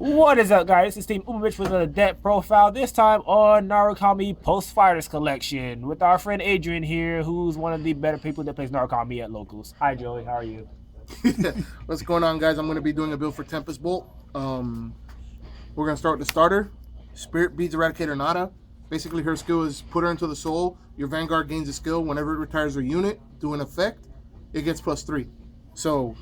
What is up, guys? It's Team Uberich with a deck profile, this time on Narukami Post Fighters Collection with our friend Adrian here, who's one of the better people that plays Narukami at locals. Hi, Joey. How are you? What's going on, guys? I'm going to be doing a build for Tempest Bolt. We're going to start with the starter. Spirit Beads Eradicator Nada. Basically, her skill is put her into the soul. Your Vanguard gains a skill. Whenever it retires a unit, do an effect, it gets +3. So,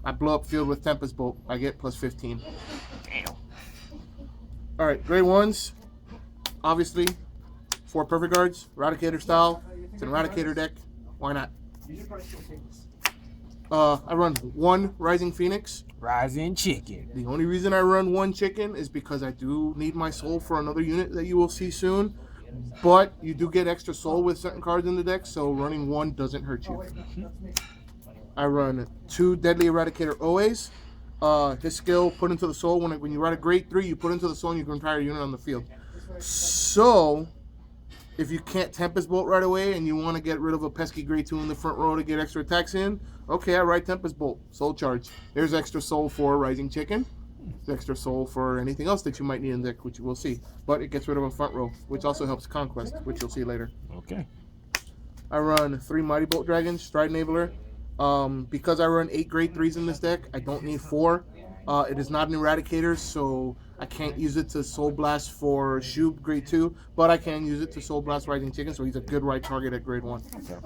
I blow up field with Tempest Bolt. I get +15. Damn. Alright, grade ones. Obviously, 4 perfect guards. Eradicator style. It's an Eradicator deck. Why not? I run 1 Rising Phoenix. Rising Chicken. The only reason I run 1 chicken is because I do need my soul for another unit that you will see soon. But you do get extra soul with certain cards in the deck, so running 1 doesn't hurt you. I run 2 Deadly Eradicator OAs. His skill, put into the soul. When you run a grade 3, you put into the soul and you can retire a unit on the field. So, if you can't Tempest Bolt right away and you want to get rid of a pesky grade 2 in the front row to get extra attacks in, okay, I write Tempest Bolt. Soul charge. There's extra soul for Rising Chicken. There's extra soul for anything else that you might need in the deck, which you will see. But it gets rid of a front row, which also helps Conquest, which you'll see later. Okay. I run 3 Mighty Bolt Dragons, Stride Enabler. Because I run 8 grade 3s in this deck, I don't need 4. It is not an Eradicator, so I can't use it to Soul Blast for Shub grade 2, but I can use it to Soul Blast Rising Chicken, so he's a good right target at grade 1. Okay.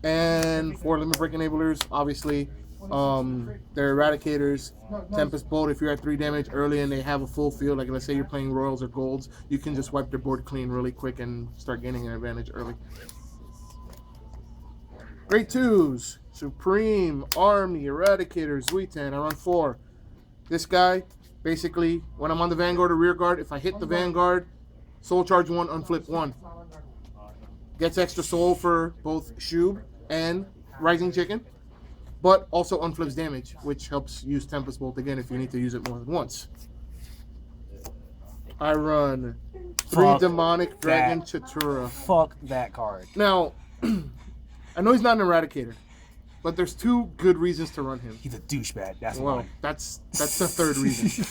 And 4 Limit Break Enablers, obviously. They're Eradicators. Tempest Bolt, if you're at 3 damage early and they have a full field, like let's say you're playing Royals or Golds, you can just wipe their board clean really quick and start gaining an advantage early. Grade 2s, Supreme, Army, Eradicator, Zuitan. I run 4. This guy, basically, when I'm on the Vanguard or Rear Guard, if I hit the Vanguard, Soul Charge 1, Unflip 1. Gets extra soul for both Shub and Rising Chicken, but also unflips damage, which helps use Tempest Bolt again if you need to use it more than once. I run 3 Demonic Dragon Chatura. Fuck that card. Now, I know he's not an Eradicator, but there's 2 good reasons to run him. He's a douchebag. That's Well, one. that's the 3rd reason.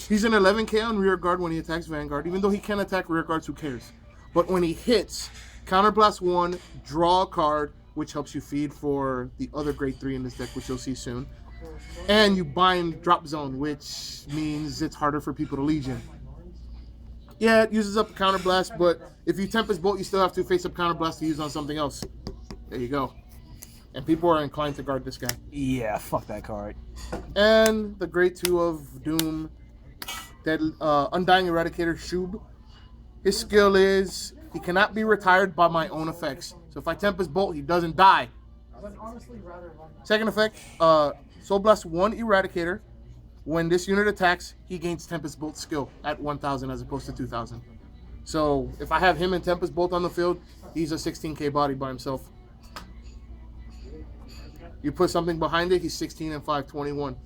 He's an 11k on Rear Guard when he attacks Vanguard. Even though he can attack Rear Guards, who cares? But when he hits, Counterblast 1, draw a card, which helps you feed for the other grade 3 in this deck, which you'll see soon. And you bind Drop Zone, which means it's harder for people to Legion. Yeah, it uses up Counterblast, but if you Tempest Bolt, you still have to face up Counterblast to use on something else. There you go. And people are inclined to guard this guy. Yeah, fuck that card. And the grade 2 of Doom, Undying Eradicator Shub. His skill is he cannot be retired by my own effects. So if I Tempest Bolt, he doesn't die. Second effect, Soul Blast 1 Eradicator. When this unit attacks, he gains Tempest Bolt skill at 1,000 as opposed to 2,000. So if I have him and Tempest Bolt on the field, he's a 16k body by himself. You put something behind it, he's 16 and 5, 21.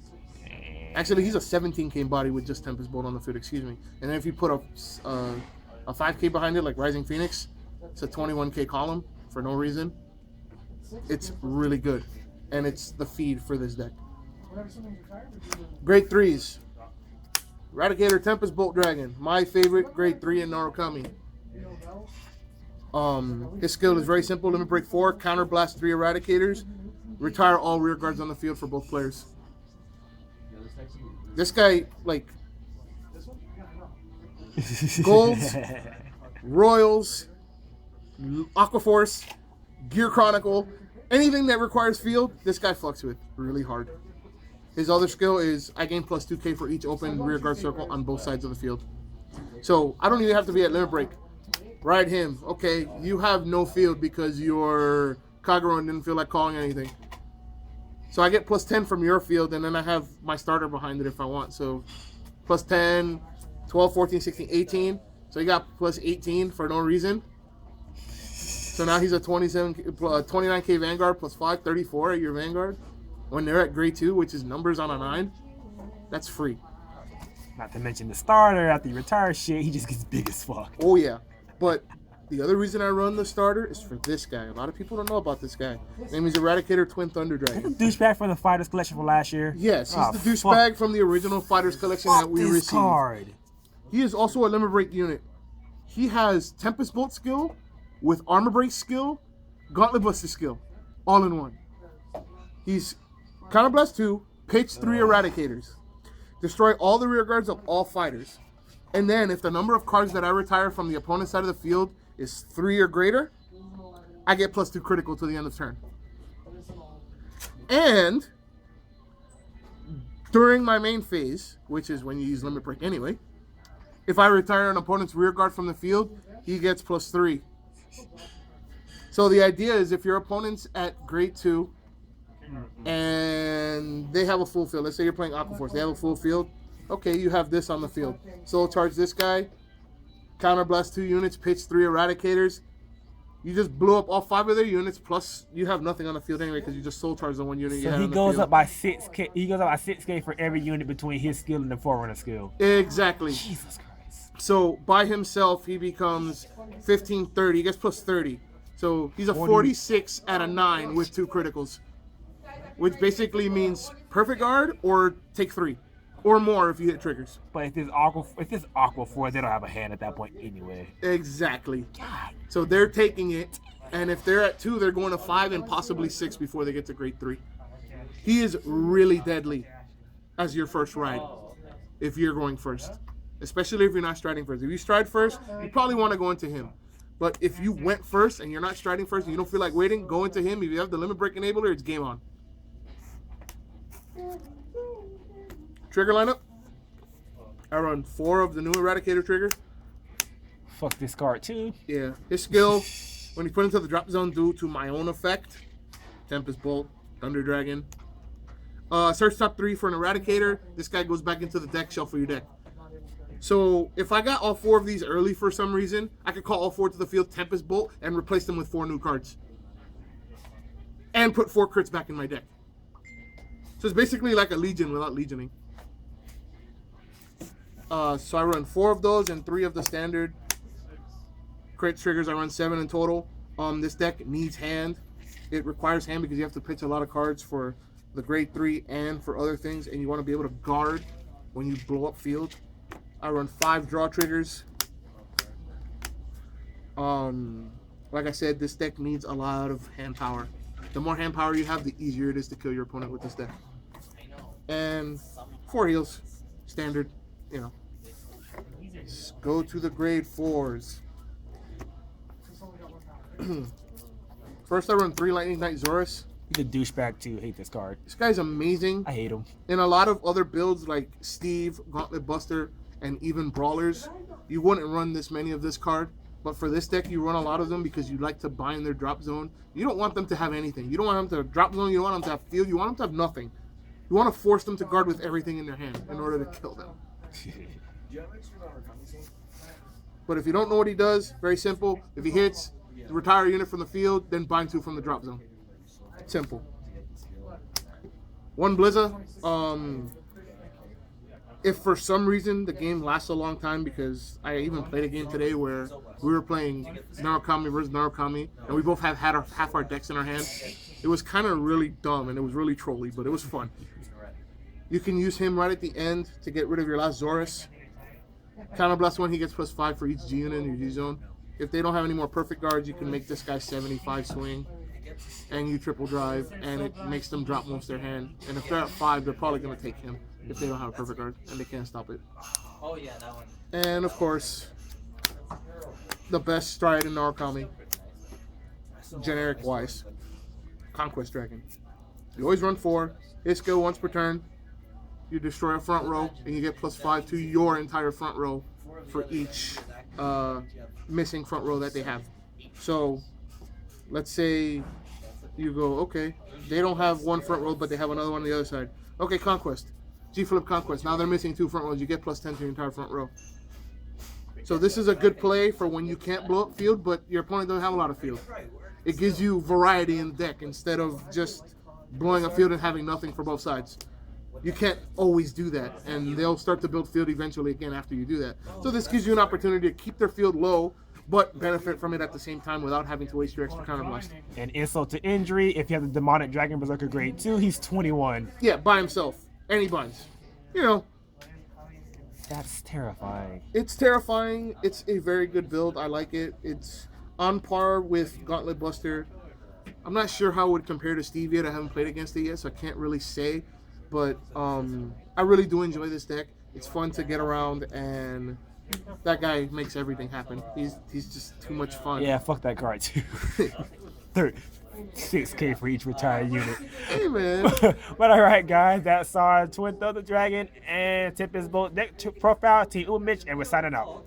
Actually, he's a 17k body with just Tempest Bolt on the field, excuse me. And then if you put a 5k behind it, like Rising Phoenix, it's a 21k column for no reason. It's really good. And it's the feed for this deck. Grade 3s. Eradicator Tempest Bolt Dragon. My favorite grade 3 in Narukami. His skill is very simple. Limit Break 4, Counterblast 3 Eradicators. Retire all rear guards on the field for both players. This guy, like, Golds, Royals, Aquaforce, Gear Chronicle, anything that requires field, this guy fucks with really hard. His other skill is I gain +2k for each open rear guard circle on both sides of the field. So I don't even have to be at limit break. Ride him. Okay, you have no field because your Kagura didn't feel like calling anything. So I get +10 from your field, and then I have my starter behind it if I want. So +10, 12, 14, 16, 18. So you got +18 for no reason. So now he's a 29k Vanguard +5, 34 at your Vanguard. When they're at grade 2, which is numbers on a 9, that's free. Not to mention the starter, after you retire shit, he just gets big as fuck. Oh yeah. But The other reason I run the starter is for this guy. A lot of people don't know about this guy. His name is Eradicator Twin Thunder Dragon. The douchebag from the Fighters Collection from last year. Yes, he's the douchebag from the original Fighters Collection that we received. Card. He is also a Limit Break unit. He has Tempest Bolt skill with Armor Break skill, Gauntlet Buster skill, all in one. He's Counterblast 2, pitch 3 Eradicators. Destroy all the rear guards of all fighters. And then if the number of cards that I retire from the opponent's side of the field is 3 or greater, I get +2 critical to the end of turn. And during my main phase, which is when you use Limit Break anyway, if I retire an opponent's rear guard from the field, he gets +3. So the idea is if your opponent's at grade 2 and they have a full field, let's say you're playing Aquaforce, they have a full field, okay, you have this on the field. Soul Charge this guy, Counterblast 2 units, pitch 3 Eradicators. You just blew up all 5 of their units, plus you have nothing on the field anyway because you just Soul Charge the 1 unit you had So he on the goes field. up by 6K. He goes up by 6K for every unit between his skill and the Forerunner skill. Exactly. Jesus Christ. So by himself, he becomes 1530. He gets +30. So he's a 46 at a 9 with 2 criticals, which basically means perfect guard or take 3 or more if you hit triggers. But if this Aqua Force, they don't have a hand at that point anyway. Exactly. God. So they're taking it, and if they're at 2, they're going to 5 and possibly 6 before they get to grade 3. He is really deadly as your first ride if you're going first, especially if you're not striding first. If you stride first, you probably want to go into him. But if you went first and you're not striding first and you don't feel like waiting, go into him. If you have the Limit Break enabler, it's game on. Trigger lineup. I run 4 of the new Eradicator trigger. Fuck this card too. Yeah. His skill, when he put into the drop zone due to my own effect, Tempest Bolt, Thunder Dragon. Search top 3 for an Eradicator. This guy goes back into the deck, shuffle your deck. So if I got all 4 of these early for some reason, I could call all 4 to the field, Tempest Bolt, and replace them with 4 new cards. And put 4 crits back in my deck. So it's basically like a Legion without Legioning. So I run 4 of those and 3 of the standard crit triggers. I run 7 in total. This deck needs hand. It requires hand because you have to pitch a lot of cards for the grade 3 and for other things, and you want to be able to guard when you blow up field. I run 5 draw triggers. Like I said, this deck needs a lot of hand power. The more hand power you have, the easier it is to kill your opponent with this deck. And 4 heals, standard, you know. Let's go to the grade 4s. First, I run 3 Lightning Knight Zorus. He's a douchebag too. Hate this card. This guy's amazing. I hate him. In a lot of other builds like Steve, Gauntlet Buster, and even Brawlers, you wouldn't run this many of this card. But for this deck, you run a lot of them because you like to bind their drop zone. You don't want them to have anything. You don't want them to drop zone. You don't want them to have field. You want them to have nothing. You want to force them to guard with everything in their hand in order to kill them. But if you don't know what he does, very simple. If he hits, retire a unit from the field, then bind 2 from the drop zone. Simple. 1 Blizza. If for some reason the game lasts a long time, because I even played a game today where we were playing Narukami versus Narukami, and we both had half our decks in our hand. It was kind of really dumb, and it was really trolly, but it was fun. You can use him right at the end to get rid of your last Zorus. Counterblast 1, he gets +5 for each G unit in your G zone. If they don't have any more perfect guards, you can make this guy 75 swing, and you triple drive, and it makes them drop most their hand. And if they're at 5, they're probably going to take him if they don't have a perfect guard, and they can't stop it. Oh yeah, that one. And of course, the best stride in Narukami, generic wise, Conquest Dragon. You always run 4. His skill once per turn. You destroy a front row, and you get +5 to your entire front row for each missing front row that they have. So, let's say you go, okay, they don't have 1 front row, but they have another one on the other side. Okay, Conquest. G-Flip Conquest. Now they're missing 2 front rows. You get +10 to your entire front row. So this is a good play for when you can't blow up field, but your opponent doesn't have a lot of field. It gives you variety in the deck instead of just blowing up field and having nothing for both sides. You can't always do that, and they'll start to build field eventually again after you do that. So this gives you an opportunity to keep their field low but benefit from it at the same time without having to waste your extra counterblast. And insult to injury, if you have the Demonic Dragon Berserker grade 2, he's 21. Yeah, by himself. And he binds. You know, That's terrifying. it's terrifying. It's a very good build. I like it. It's on par with Gauntlet Buster. I'm not sure how it would compare to Steve yet. I haven't played against it yet, so I can't really say. But I really do enjoy this deck. It's fun to get around, and that guy makes everything happen. He's just too much fun. Yeah, fuck that card too. 6K for each retired unit. Hey, man. But alright guys, that's our Twin Thunder Dragon and Tempest both deck profile, Team Umich, and we're signing out.